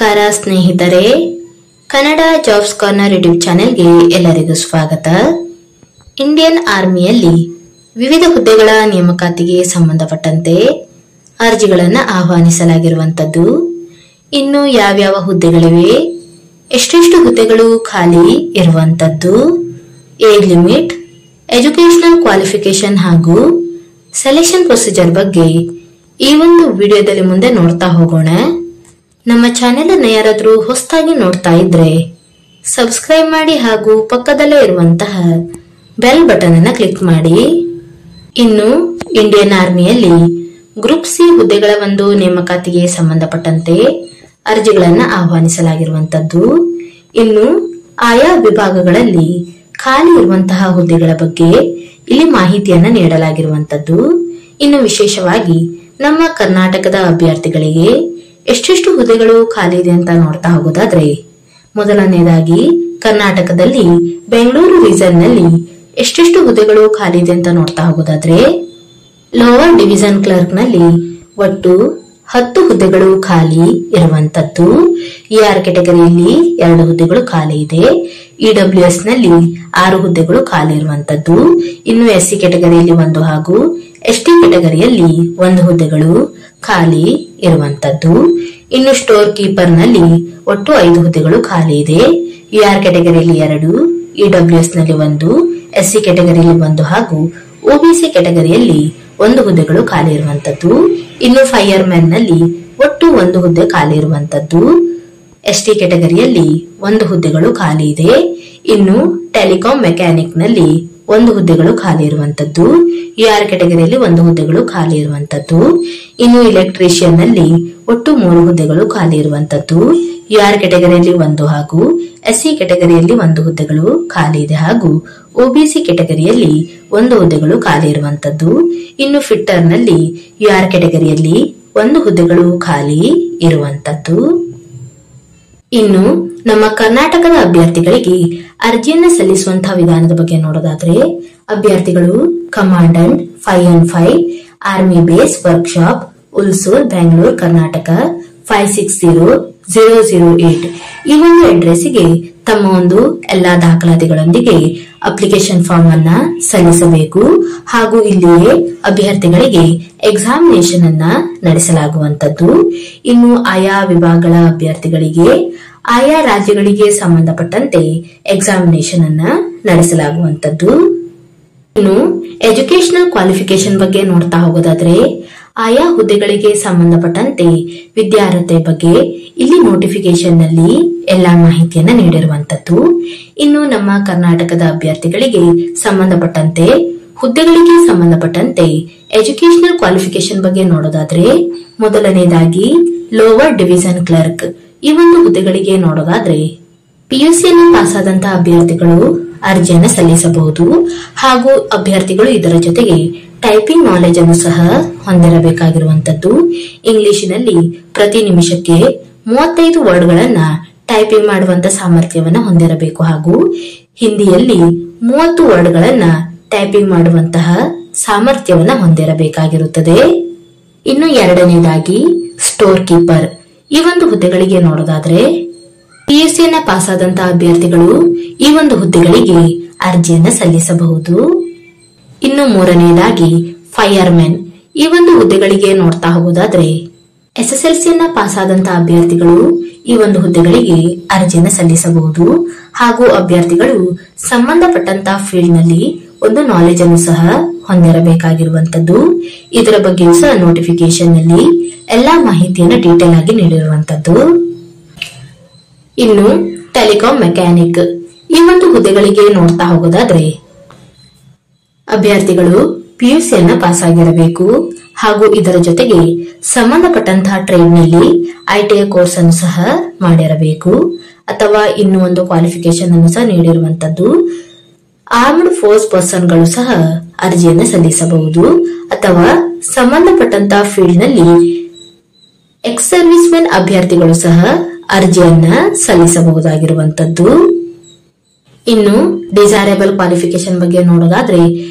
ನಮಸ್ಕಾರ ಸ್ನೇಹಿತರೆ, Kannada jobs corner YouTube ಚಾನೆಲ್ಗೆ ಎಲ್ಲರಿಗೂ ಸ್ವಾಗತ. ಇಂಡಿಯನ್ ಆರ್ಮಿಯಲ್ಲಿ ವಿವಿಧ ಹುದ್ದೆಗಳ ನೇಮಕಾತಿಗೆ ಸಂಬಂಧಪಟ್ಟಂತೆ ಅರ್ಜಿಗಳನ್ನು ಆಹ್ವಾನಿಸಲಾಗಿರುವಂತದ್ದು. ಇನ್ನು ಯಾವ್ಯಾವ ಹುದ್ದೆಗಳಿವೆ, ಎಷ್ಟೆಷ್ಟು ಹುದ್ದೆಗಳು ಖಾಲಿ ಇರುವಂತದ್ದು, ಏಜ್ ಲಿಮಿಟ್, ಎಜುಕೇಶನಲ್ ಕ್ವಾಲಿಫಿಕೇಶನ್ ಹಾಗೂ ಸೆಲೆಕ್ಷನ್ ಪ್ರೊಸೀಜರ್ ಬಗ್ಗೆ ಈ ಒಂದು ವಿಡಿಯೋದಲ್ಲಿ ಮುಂದೆ ನೋಡ್ತಾ ಹೋಗೋಣ. ನಮ್ಮ ಚಾನೆಲ್ ಅನ್ನು ಯಾರಾದ್ರೂ ಹೊಸದಾಗಿ ನೋಡ್ತಾ ಇದ್ರೆ ಸಬ್ಸ್ಕ್ರೈಬ್ ಮಾಡಿ ಹಾಗೂ ಪಕ್ಕದಲ್ಲೇ ಇರುವಂತಹ ಬೆಲ್ ಬಟನ್ ಅನ್ನು ಕ್ಲಿಕ್ ಮಾಡಿ. ಇನ್ನು ಇಂಡಿಯನ್ ಆರ್ಮಿಯಲ್ಲಿ ಗ್ರೂಪ್ ಸಿ ಹುದ್ದೆಗಳ ಒಂದು ನೇಮಕಾತಿಗೆ ಸಂಬಂಧಪಟ್ಟಂತೆ ಅರ್ಜಿಗಳನ್ನು ಆಹ್ವಾನಿಸಲಾಗಿರುವಂತದ್ದು. ಇನ್ನು ಆಯಾ ವಿಭಾಗಗಳಲ್ಲಿ ಖಾಲಿ ಇರುವಂತಹ ಹುದ್ದೆಗಳ ಬಗ್ಗೆ ಇಲ್ಲಿ ಮಾಹಿತಿಯನ್ನ ನೀಡಲಾಗಿರುವಂತದ್ದು. ಇನ್ನು ವಿಶೇಷವಾಗಿ ನಮ್ಮ ಕರ್ನಾಟಕದ ಅಭ್ಯರ್ಥಿಗಳಿಗೆ ಎಷ್ಟೆಷ್ಟು ಹುದ್ದೆಗಳು ಖಾಲಿ ಇದೆ ಅಂತ ನೋಡ್ತಾ ಹೋಗೋದಾದ್ರೆ, ಮೊದಲನೇದಾಗಿ ಕರ್ನಾಟಕದಲ್ಲಿ ಬೆಂಗಳೂರು ರೀಜನ್ ನಲ್ಲಿ ಎಷ್ಟೆಷ್ಟು ಹುದ್ದೆಗಳು ಖಾಲಿ ಇದೆ ಅಂತ ನೋಡ್ತಾ ಹೋಗೋದಾದ್ರೆ, ಲೋವರ್ ಡಿವಿಷನ್ ಕ್ಲರ್ಕ್ ನಲ್ಲಿ ಒಟ್ಟು 10 ಹುದ್ದೆಗಳು ಖಾಲಿ ಇರುವಂತದ್ದು. ER ಕೆಟಗರಿಯಲ್ಲಿ 2 ಹುದ್ದೆಗಳು ಖಾಲಿ ಇದೆ. EWS ನಲ್ಲಿ 6 ಹುದ್ದೆಗಳು ಖಾಲಿ ಇರುವಂತದ್ದು. ಇನ್ನು SC ಕೆಟಗರಿಯಲ್ಲಿ 1 ಹಾಗೂ ST ಕೆಟಗರಿಯಲ್ಲಿ 1 ಹುದ್ದೆಗಳು ಖಾಲಿ ಇರುವಂತದ್ದು. ಇನ್ನು ಸ್ಟೋರ್ ಕೀಪರ್ ನಲ್ಲಿ ಒಟ್ಟು 5 ಹುದ್ದೆಗಳು ಖಾಲಿ ಇದೆ. ER ಕೆಟಗರಿಯಲ್ಲಿ 2, EWS ನಲ್ಲಿ 1, SC ಕೆಟಗರಿಯಲ್ಲಿ 1 ಹಾಗೂ OBC ಕೆಟಗರಿಯಲ್ಲಿ 1 ಹುದ್ದೆಗಳು ಖಾಲಿ ಇರುವಂತದ್ದು. ಇನ್ನು ಫೈರ್ ಮ್ಯಾನ್ ನಲ್ಲಿ ಒಟ್ಟು 1 ಹುದ್ದೆ ಖಾಲಿ ಇರುವಂತದ್ದು. ST ಕೆಟಗರಿಯಲ್ಲಿ 1 ಹುದ್ದೆಗಳು ಖಾಲಿ ಇದೆ. ಇನ್ನು ಟೆಲಿಕಾಂ ಮೆಕ್ಯಾನಿಕ್ ನಲ್ಲಿ 1 ಹುದ್ದೆಗಳು ಖಾಲಿ ಇರುವಂತದ್ದು. ER ಕೆಟಗರಿಯಲ್ಲಿ 1 ಹುದ್ದೆಗಳು ಖಾಲಿ ಇರುವಂತದ್ದು. ಇನ್ನು ಎಲೆಕ್ಟ್ರಿಷಿಯನ್ ನಲ್ಲಿ ಒಟ್ಟು 3 ಹುದ್ದೆಗಳು ಖಾಲಿ ಇರುವಂತದ್ದು. ER ಕೆಟಗರಿಯಲ್ಲಿ 1 ಹಾಗೂ SC ಕೆಟಗರಿಯಲ್ಲಿ 1 ಹುದ್ದೆಗಳು ಖಾಲಿ ಇದೆ ಹಾಗೂ OBC ಕೆಟಗರಿಯಲ್ಲಿ 1 ಹುದ್ದೆಗಳು ಖಾಲಿ ಇರುವಂತದ್ದು. ಇನ್ನು ಫಿಟ್ಟರ್ ನಲ್ಲಿ ER ಕೆಟಗರಿಯಲ್ಲಿ 1 ಹುದ್ದೆಗಳು ಖಾಲಿ ಇರುವಂತದ್ದು. ಇನ್ನು ನಮ್ಮ ಕರ್ನಾಟಕದ ಅಭ್ಯರ್ಥಿಗಳಿಗೆ ಅರ್ಜಿಯನ್ನ ಸಲ್ಲಿಸುವಂತಹ ವಿಧಾನದ ಬಗ್ಗೆ ನೋಡೋದಾದ್ರೆ, ಅಭ್ಯರ್ಥಿಗಳು commandant 515 army base workshop, Hulsur, Bengaluru, Karnataka 560008 ಈ ಒಂದು ಅಡ್ರೆಸ್ಗೆ ತಮ್ಮ ಒಂದು ಎಲ್ಲಾ ದಾಖಲಾತಿಗಳೊಂದಿಗೆ ಅಪ್ಲಿಕೇಶನ್ ಫಾರ್ಮ್ ಅನ್ನ ಸಲ್ಲಿಸಬೇಕು ಹಾಗೂ ಇಲ್ಲಿಯೇ ಅಭ್ಯರ್ಥಿಗಳಿಗೆ ಎಕ್ಸಾಮಿನೇಷನ್ ಅನ್ನ ನಡೆಸಲಾಗುವಂತದ್ದು. ಇನ್ನು ಆಯಾ ವಿಭಾಗಗಳ ಅಭ್ಯರ್ಥಿಗಳಿಗೆ ಆಯಾ ರಾಜ್ಯಗಳಿಗೆ ಸಂಬಂಧಪಟ್ಟಂತೆ ಎಕ್ಸಾಮಿನೇಷನ್ ಅನ್ನ ನಡೆಸಲಾಗುವಂತದ್ದು. ಇನ್ನು ಎಜುಕೇಶನಲ್ ಕ್ವಾಲಿಫಿಕೇಶನ್ ಬಗ್ಗೆ ನೋಡ್ತಾ ಹೋಗೋದಾದ್ರೆ, ಆಯಾ ಹುದ್ದೆಗಳಿಗೆ ಸಂಬಂಧಪಟ್ಟಂತೆ ವಿದ್ಯಾರ್ಹತೆ ಬಗ್ಗೆ ಇಲ್ಲಿ ನೋಟಿಫಿಕೇಶನ್ ನಲ್ಲಿ ಎಲ್ಲಾ ಮಾಹಿತಿಯನ್ನ ನೀಡಿರುವಂತದ್ದು. ಇನ್ನು ನಮ್ಮ ಕರ್ನಾಟಕದ ಅಭ್ಯರ್ಥಿಗಳಿಗೆ ಸಂಬಂಧಪಟ್ಟಂತೆ ಹುದ್ದೆಗಳಿಗೆ ಸಂಬಂಧಪಟ್ಟಂತೆ ಎಜುಕೇಶನಲ್ ಕ್ವಾಲಿಫಿಕೇಶನ್ ಬಗ್ಗೆ ನೋಡೋದಾದ್ರೆ, ಮೊದಲನೇದಾಗಿ ಲೋವರ್ ಡಿವಿಷನ್ ಕ್ಲರ್ಕ್ ಈ ಒಂದು ಹುದ್ದೆಗಳಿಗೆ ನೋಡೋದಾದ್ರೆ PUCಯನ್ನು ಪಾಸ್ ಆದಂತಹ ಅಭ್ಯರ್ಥಿಗಳು ಅರ್ಜಿಯನ್ನು ಸಲ್ಲಿಸಬಹುದು ಹಾಗೂ ಅಭ್ಯರ್ಥಿಗಳು ಇದರ ಜೊತೆಗೆ ಟೈಪಿಂಗ್ ನಾಲೆಜ್ ಅನ್ನು ಸಹ ಹೊಂದಿರಬೇಕಾಗಿರುವಂತದ್ದು. ಇಂಗ್ಲಿಷಿನಲ್ಲಿ ಪ್ರತಿ ನಿಮಿಷಕ್ಕೆ 35 ವರ್ಡ್ಗಳನ್ನ ಟೈಪಿಂಗ್ ಮಾಡುವಂತ ಸಾಮರ್ಥ್ಯವನ್ನ ಹೊಂದಿರಬೇಕು ಹಾಗೂ ಹಿಂದಿಯಲ್ಲಿ 30 ವರ್ಡ್ಗಳನ್ನ ಟೈಪಿಂಗ್ ಮಾಡುವಂತಹ ಸಾಮರ್ಥ್ಯವನ್ನ ಹೊಂದಿರಬೇಕಾಗಿರುತ್ತದೆ. ಇನ್ನು ಎರಡನೇದಾಗಿ ಸ್ಟೋರ್ ಕೀಪರ್ ಈ ಒಂದು ಹುದ್ದೆಗಳಿಗೆ ನೋಡೋದಾದ್ರೆ, PUCಯನ್ನ ಪಾಸ್ ಆದಂತಹ ಅಭ್ಯರ್ಥಿಗಳು ಈ ಒಂದು ಹುದ್ದೆಗಳಿಗೆ ಅರ್ಜಿಯನ್ನ ಸಲ್ಲಿಸಬಹುದು. ಇನ್ನು ಮೂರನೇದಾಗಿ ಫೈರ್ ಮ್ಯಾನ್ ಈ ಒಂದು ಹುದ್ದೆಗಳಿಗೆ ನೋಡ್ತಾ ಹೋಗೋದಾದ್ರೆ, SSLCಯನ್ನ ಪಾಸ್ ಆದಂತಹ ಅಭ್ಯರ್ಥಿಗಳು ಈ ಒಂದು ಹುದ್ದೆಗಳಿಗೆ ಅರ್ಜಿಯನ್ನ ಸಲ್ಲಿಸಬಹುದು ಹಾಗೂ ಅಭ್ಯರ್ಥಿಗಳು ಸಂಬಂಧಪಟ್ಟಂತಹ ಫೀಲ್ಡ್ ನಲ್ಲಿ ಒಂದು ನಾಲೆಜ್ ಅನ್ನು ಸಹ ಹೊಂದಿರಬೇಕಾಗಿರುವಂತದ್ದು. ಇದರ ಬಗ್ಗೆಯೂ ಸಹ ನೋಟಿಫಿಕೇಶನ್ ನಲ್ಲಿ ಎಲ್ಲಾ ಮಾಹಿತಿಯನ್ನು ಡೀಟೇಲ್ ಆಗಿ ನೀಡಿರುವಂತದ್ದು. ಇನ್ನು ಟೆಲಿಕಾಂ ಮೆಕ್ಯಾನಿಕ್ ಈ ಒಂದು ಹುದ್ದೆಗಳಿಗೆ ನೋಡ್ತಾ ಹೋಗೋದಾದ್ರೆ, ಅಭ್ಯರ್ಥಿಗಳು PUCಯನ್ನ ಪಾಸ್ ಆಗಿರಬೇಕು ಹಾಗೂ ಇದರ ಜೊತೆಗೆ ಸಂಬಂಧಪಟ್ಟಂತಹ ಟ್ರೇಡ್ ನಲ್ಲಿ ITI ಕೋರ್ಸ್ ಅನ್ನು ಸಹ ಮಾಡಿರಬೇಕು ಅಥವಾ ಇನ್ನು ಒಂದು ಕ್ವಾಲಿಫಿಕೇಶನ್ ಅನ್ನು ಸಹ ನೀಡಿರುವಂತದ್ದು. ಆರ್ಮ್ಡ್ ಫೋರ್ಸ್ ಪರ್ಸನ್ ಗಳು ಸಹ ಅರ್ಜಿಯನ್ನ ಸಲ್ಲಿಸಬಹುದು ಅಥವಾ ಸಂಬಂಧಪಟ್ಟಂತಹ ಫೀಲ್ಡ್ ನಲ್ಲಿ ಎಕ್ಸ್ ಸರ್ವಿಸ್ ಮೆನ್ ಅಭ್ಯರ್ಥಿಗಳು ಸಹ ಅರ್ಜಿಯನ್ನ ಸಲ್ಲಿಸಬಹುದಾಗಿರುವಂತದ್ದು. ಇನ್ನು ಡಿಸೈರಬಲ್ ಕ್ವಾಲಿಫಿಕೇಶನ್ ಬಗ್ಗೆ ನೋಡೋದಾದ್ರೆ,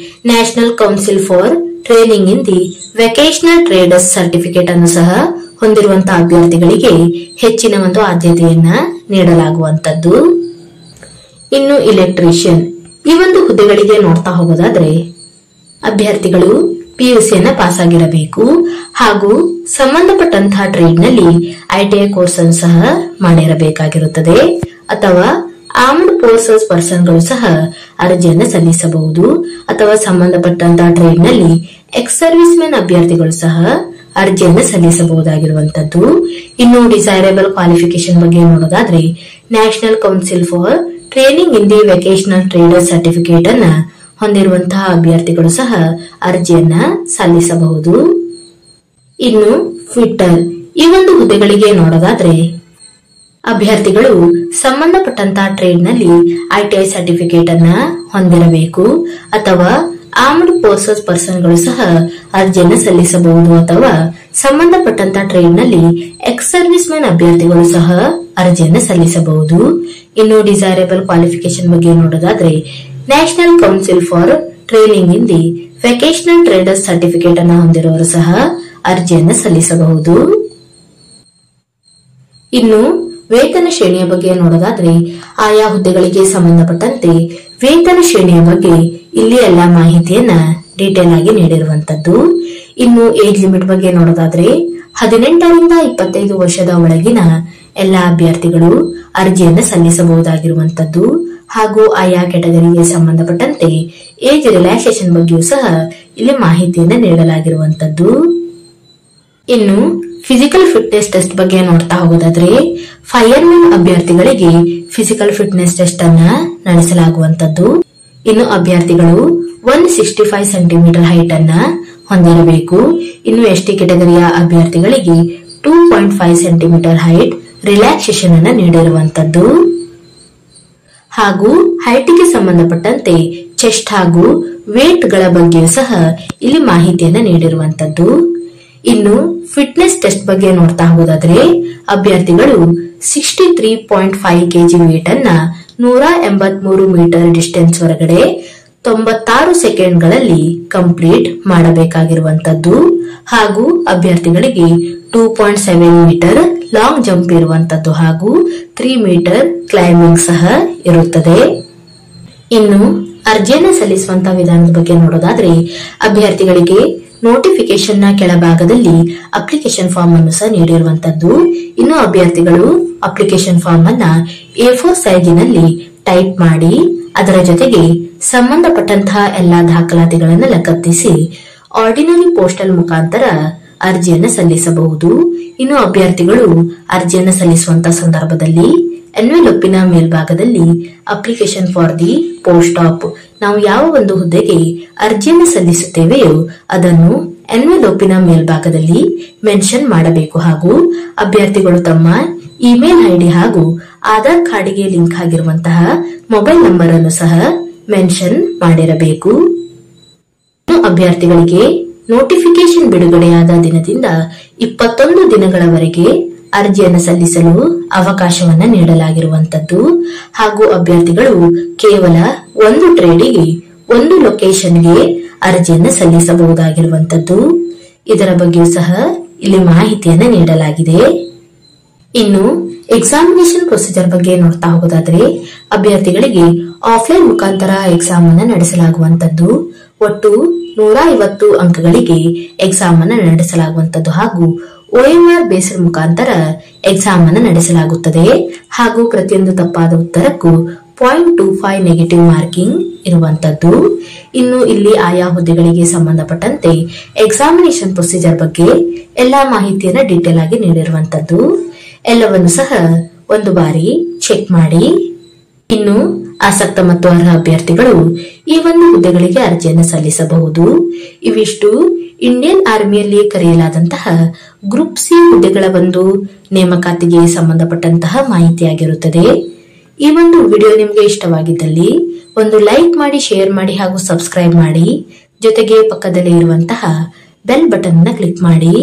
national council for training in the vocational traders certificate ಅನ್ನು ಸಹ ಹೊಂದಿರುವಂತಹ ಅಭ್ಯರ್ಥಿಗಳಿಗೆ ಹೆಚ್ಚಿನ ಒಂದು ಆದ್ಯತೆಯನ್ನ ನೀಡಲಾಗುವಂತದ್ದು. ಇನ್ನು ಇಲೆಕ್ಟ್ರಿಷಿಯನ್ ಈ ಒಂದು ಹುದ್ದೆಗಳಿಗೆ ನೋಡ್ತಾ ಹೋಗೋದಾದ್ರೆ ಅಭ್ಯರ್ಥಿಗಳು ಪಿಯುಸಿಯನ್ನ ಪಾಸ್ ಆಗಿರಬೇಕು ಹಾಗೂ ಸಂಬಂಧಪಟ್ಟಂತಹ ಟ್ರೇಡ್ ನಲ್ಲಿ ಐಟಿಐ ಕೋರ್ಸ್ ಅನ್ನು ಸಹ ಮಾಡಿರಬೇಕಾಗಿರುತ್ತದೆ. ಅಥವಾ ಆರ್ಮ್ಡ್ ಫೋರ್ಸಸ್ ಪರ್ಸನ್ಗಳು ಸಹ ಅರ್ಜಿಯನ್ನು ಸಲ್ಲಿಸಬಹುದು. ಅಥವಾ ಸಂಬಂಧಪಟ್ಟಂತಹ ಟ್ರೇಡ್ ನಲ್ಲಿ ಎಕ್ಸ್ ಸರ್ವಿಸ್ ಮೆನ್ ಅಭ್ಯರ್ಥಿಗಳು ಸಹ ಅರ್ಜಿಯನ್ನು ಸಲ್ಲಿಸಬಹುದಾಗಿರುವಂತದ್ದು. ಇನ್ನು ಡಿಸೈರಬಲ್ ಕ್ವಾಲಿಫಿಕೇಶನ್ ಬಗ್ಗೆ ನೋಡೋದಾದ್ರೆ national council for training in the vocational trader certificate ಅನ್ನ ಹೊಂದಿರುವಂತಹ ಅಭ್ಯರ್ಥಿಗಳು ಸಹ ಅರ್ಜಿಯನ್ನ ಸಲ್ಲಿಸಬಹುದು. ಇನ್ನು ಫಿಟ್ಟರ್ ಈ ಒಂದು ಹುದ್ದೆಗಳಿಗೆ ನೋಡೋದಾದ್ರೆ ಅಭ್ಯರ್ಥಿಗಳು ಸಂಬಂಧಪಟ್ಟಂತಹ ಟ್ರೇಡ್ ನಲ್ಲಿ ಐಟಿಐ ಸರ್ಟಿಫಿಕೇಟ್ ಅನ್ನ ಹೊಂದಿರಬೇಕು. ಅಥವಾ ಆರ್ಮ್ಡ್ ಫೋರ್ಸಸ್ ಪರ್ಸನ್ಗಳು ಸಹ ಅರ್ಜಿಯನ್ನು ಸಲ್ಲಿಸಬಹುದು. ಅಥವಾ ಸಂಬಂಧಪಟ್ಟಂತಹ ಟ್ರೇಡ್ ನಲ್ಲಿ ಎಕ್ಸ್ ಸರ್ವಿಸ್ ಮೆನ್ ಅಭ್ಯರ್ಥಿಗಳು ಸಹ ಅರ್ಜಿಯನ್ನು ಸಲ್ಲಿಸಬಹುದು. ಇನ್ನು ಡಿಸೈರಬಲ್ ಕ್ವಾಲಿಫಿಕೇಶನ್ ಬಗ್ಗೆ ನೋಡೋದಾದ್ರೆ national council for training in the vocational traders certificate ಅನ್ನು ಹೊಂದಿರುವವರು ಸಹ ಅರ್ಜಿಯನ್ನು ಸಲ್ಲಿಸಬಹುದು. ಇನ್ನು ವೇತನ ಶ್ರೇಣಿಯ ಬಗ್ಗೆ ನೋಡೋದಾದ್ರೆ ಆಯಾ ಹುದ್ದೆಗಳಿಗೆ ಸಂಬಂಧಪಟ್ಟಂತೆ ವೇತನ ಶ್ರೇಣಿಯ ಬಗ್ಗೆ ಇಲ್ಲಿ ಎಲ್ಲಾ ಮಾಹಿತಿಯನ್ನ ಡೀಟೇಲ್ ಆಗಿ ನೀಡಿರುವಂತದ್ದು. ಇನ್ನು ಏಜ್ ಲಿಮಿಟ್ ಬಗ್ಗೆ ನೋಡೋದಾದ್ರೆ 18ರಿಂದ 25 ವರ್ಷದ ಒಳಗಿನ ಎಲ್ಲಾ ಅಭ್ಯರ್ಥಿಗಳು ಅರ್ಜಿಯನ್ನು ಸಲ್ಲಿಸಬಹುದಾಗಿರುವಂತದ್ದು. ಹಾಗೂ ಆಯಾ ಕೆಟಗರಿಗೆ ಸಂಬಂಧಪಟ್ಟಂತೆ ಏಜ್ ರಿಲ್ಯಾಕ್ಸೇಷನ್ ಬಗ್ಗೆಯೂ ಸಹ ಇಲ್ಲಿ ಮಾಹಿತಿಯನ್ನ ನೀಡಲಾಗಿರುವಂತದ್ದು. ಇನ್ನು ಫಿಸಿಕಲ್ ಫಿಟ್ನೆಸ್ ಟೆಸ್ಟ್ ಬಗ್ಗೆ ನೋಡ್ತಾ ಹೋಗೋದಾದ್ರೆ ಫೈರ್ಮೆನ್ ಅಭ್ಯರ್ಥಿಗಳಿಗೆ ಫಿಸಿಕಲ್ ಫಿಟ್ನೆಸ್ ಟೆಸ್ಟ್ ಅನ್ನ ನಡೆಸಲಾಗುವಂತದ್ದು. ಇನ್ನು ಅಭ್ಯರ್ಥಿಗಳು 165 ಸೆಂಟಿಮೀಟರ್ ಹೈಟ್ ಅನ್ನ ಹೊಂದಿರಬೇಕು. ಇನ್ನು ಎಸ್ಟಿ ಕೆಟಗರಿಯ ಅಭ್ಯರ್ಥಿಗಳಿಗೆ 2.5 ಸೆಂಟಿಮೀಟರ್ ಹೈಟ್ ರಿಲ್ಯಾಕ್ಸೇಷನ್ ಅನ್ನ ನೀಡಿರುವಂತದ್ದು. ಹಾಗೂ ಹೈಟ್ಗೆ ಸಂಬಂಧಪಟ್ಟಂತೆ ಚೆಸ್ಟ್ ಹಾಗೂ ವೇಟ್ ಗಳ ಬಗ್ಗೆಯೂ ಸಹ ಇಲ್ಲಿ ಮಾಹಿತಿಯನ್ನ ನೀಡಿರುವಂತದ್ದು. ಇನ್ನು ಫಿಟ್ನೆಸ್ ಟೆಸ್ಟ್ ಬಗ್ಗೆ ನೋಡ್ತಾ ಹೋಗೋದಾದ್ರೆ ಅಭ್ಯರ್ಥಿಗಳು 63.5 ಕೆಜಿ ವೇಟ್ ಅನ್ನ 183 ಮೀಟರ್ ಡಿಸ್ಟೆನ್ಸ್ ಹೊರಗಡೆ 96 ಸೆಕೆಂಡ್ಗಳಲ್ಲಿ ಕಂಪ್ಲೀಟ್ ಮಾಡಬೇಕಾಗಿರುವಂತದ್ದು. ಹಾಗೂ ಅಭ್ಯರ್ಥಿಗಳಿಗೆ 2.7 ಮೀಟರ್ ಲಾಂಗ್ ಜಂಪ್ ಇರುವಂತದ್ದು ಹಾಗೂ 3 ಮೀಟರ್ ಕ್ಲೈಂಬಿಂಗ್ ಸಹ ಇರುತ್ತದೆ. ಇನ್ನು ಅರ್ಜಿಯನ್ನು ಸಲ್ಲಿಸುವಂತಹ ವಿಧಾನದ ಬಗ್ಗೆ ನೋಡೋದಾದ್ರೆ ಅಭ್ಯರ್ಥಿಗಳಿಗೆ ನೋಟಿಫಿಕೇಶನ್ ನ ಕೆಳಭಾಗದಲ್ಲಿ ಅಪ್ಲಿಕೇಶನ್ ಫಾರ್ಮ್ ಅನ್ನು ಸಹ ನೀಡಿರುವಂತದ್ದು. ಇನ್ನು ಅಭ್ಯರ್ಥಿಗಳು ಅಪ್ಲಿಕೇಶನ್ ಫಾರ್ಮ್ ಅನ್ನ A4 ಸೈಜಿನಲ್ಲಿ ಟೈಪ್ ಮಾಡಿ ಅದರ ಜೊತೆಗೆ ಸಂಬಂಧಪಟ್ಟಂತಹ ಎಲ್ಲಾ ದಾಖಲಾತಿಗಳನ್ನು ಲಗತ್ತಿಸಿ ಆರ್ಡಿನರಿ ಪೋಸ್ಟಲ್ ಮುಖಾಂತರ ಅರ್ಜಿಯನ್ನು ಸಲ್ಲಿಸಬಹುದು. ಇನ್ನು ಅಭ್ಯರ್ಥಿಗಳು ಅರ್ಜಿಯನ್ನು ಸಲ್ಲಿಸುವಂತಹ ಸಂದರ್ಭದಲ್ಲಿ ಎನ್ವೆಲೋಪಿನ ಮೇಲ್ಭಾಗದಲ್ಲಿ application for the post of ನಾವು ಯಾವ ಒಂದು ಹುದ್ದೆಗೆ ಅರ್ಜಿಯನ್ನು ಸಲ್ಲಿಸುತ್ತೇವೆಯೋ ಅದನ್ನು ಎನ್ವೆಲೋಪಿನ ಮೇಲ್ಭಾಗದಲ್ಲಿ ಮೆನ್ಷನ್ ಮಾಡಬೇಕು. ಹಾಗೂ ಅಭ್ಯರ್ಥಿಗಳು ತಮ್ಮ ಇಮೇಲ್ ಐಡಿ ಹಾಗೂ ಆಧಾರ್ ಕಾರ್ಡ್ಗೆ ಲಿಂಕ್ ಆಗಿರುವಂತಹ ಮೊಬೈಲ್ ನಂಬರ್ ಅನ್ನು ಸಹ ಮೆನ್ಷನ್ ಮಾಡಿರಬೇಕು. ಅಭ್ಯರ್ಥಿಗಳಿಗೆ ನೋಟಿಫಿಕೇಶನ್ ಬಿಡುಗಡೆಯಾದ ದಿನದಿಂದ 21 ದಿನಗಳವರೆಗೆ ಅರ್ಜಿಯನ್ನು ಸಲ್ಲಿಸಲು ಅವಕಾಶವನ್ನ ನೀಡಲಾಗಿರುವಂತದ್ದು. ಹಾಗೂ ಅಭ್ಯರ್ಥಿಗಳು ಕೇವಲ ಒಂದು ಟ್ರೇಡಿಗೆ ಒಂದು ಲೊಕೇಶನ್ಗೆ ಅರ್ಜಿಯನ್ನು ಸಲ್ಲಿಸಬಹುದಾಗಿರುವಂತದ್ದು. ಇದರ ಬಗ್ಗೆಯೂ ಸಹ ಇಲ್ಲಿ ಮಾಹಿತಿಯನ್ನ ನೀಡಲಾಗಿದೆ. ಇನ್ನು ಎಕ್ಸಾಮಿನೇಷನ್ ಪ್ರೊಸೀಜರ್ ಬಗ್ಗೆ ನೋಡ್ತಾ ಹೋಗೋದಾದ್ರೆ ಅಭ್ಯರ್ಥಿಗಳಿಗೆ ಆಫ್ಲೈನ್ ಮುಖಾಂತರ ಎಕ್ಸಾಮ್ ಅನ್ನು ನಡೆಸಲಾಗುವಂತದ್ದು. ಒಟ್ಟು 150 ಅಂಕಗಳಿಗೆ ಎಕ್ಸಾಮ್ ಅನ್ನು ನಡೆಸಲಾಗುವಂತದ್ದು ಹಾಗೂ OMR ಬೇಸ್ಡ್ ಮುಖಾಂತರ ಎಕ್ಸಾಮ್ ಅನ್ನು ನಡೆಸಲಾಗುತ್ತದೆ. ಹಾಗೂ ಪ್ರತಿಯೊಂದು ತಪ್ಪಾದ ಉತ್ತರಕ್ಕೂ 0.25 ನೆಗೆಟಿವ್ ಮಾರ್ಕಿಂಗ್ ಇರುವಂತದ್ದು. ಇನ್ನು ಇಲ್ಲಿ ಆಯಾ ಹುದ್ದೆಗಳಿಗೆ ಸಂಬಂಧಪಟ್ಟಂತೆ ಎಕ್ಸಾಮಿನೇಷನ್ ಪ್ರೊಸೀಜರ್ ಬಗ್ಗೆ ಎಲ್ಲಾ ಮಾಹಿತಿಯನ್ನ ಡೀಟೇಲ್ ಆಗಿ ನೀಡಿರುವಂತದ್ದು. ಎಲ್ಲವನ್ನು ಸಹ ಒಂದು ಬಾರಿ ಚೆಕ್ ಮಾಡಿ. ಇನ್ನು ಆಸಕ್ತ ಮತ್ತು ಅರ್ಹ ಅಭ್ಯರ್ಥಿಗಳು ಈ ಒಂದು ಹುದ್ದೆಗಳಿಗೆ ಅರ್ಜಿಯನ್ನು ಸಲ್ಲಿಸಬಹುದು. ಇವಿಷ್ಟು ಇಂಡಿಯನ್ ಆರ್ಮಿಯಲ್ಲಿ ಕರೆಯಲಾದಂತಹ ಗ್ರೂಪ್ ಸಿ ಹುದ್ದೆಗಳ ಒಂದು ನೇಮಕಾತಿಗೆ ಸಂಬಂಧಪಟ್ಟಂತಹ ಮಾಹಿತಿಯಾಗಿರುತ್ತದೆ. ಈ ಒಂದು ವಿಡಿಯೋ ನಿಮಗೆ ಇಷ್ಟವಾಗಿದ್ದಲ್ಲಿ ಒಂದು ಲೈಕ್ ಮಾಡಿ, ಶೇರ್ ಮಾಡಿ ಹಾಗೂ ಸಬ್ಸ್ಕ್ರೈಬ್ ಮಾಡಿ. ಜೊತೆಗೆ ಪಕ್ಕದಲ್ಲಿ ಇರುವಂತಹ ಬೆಲ್ ಬಟನ್ ಅನ್ನು ಕ್ಲಿಕ್ ಮಾಡಿ.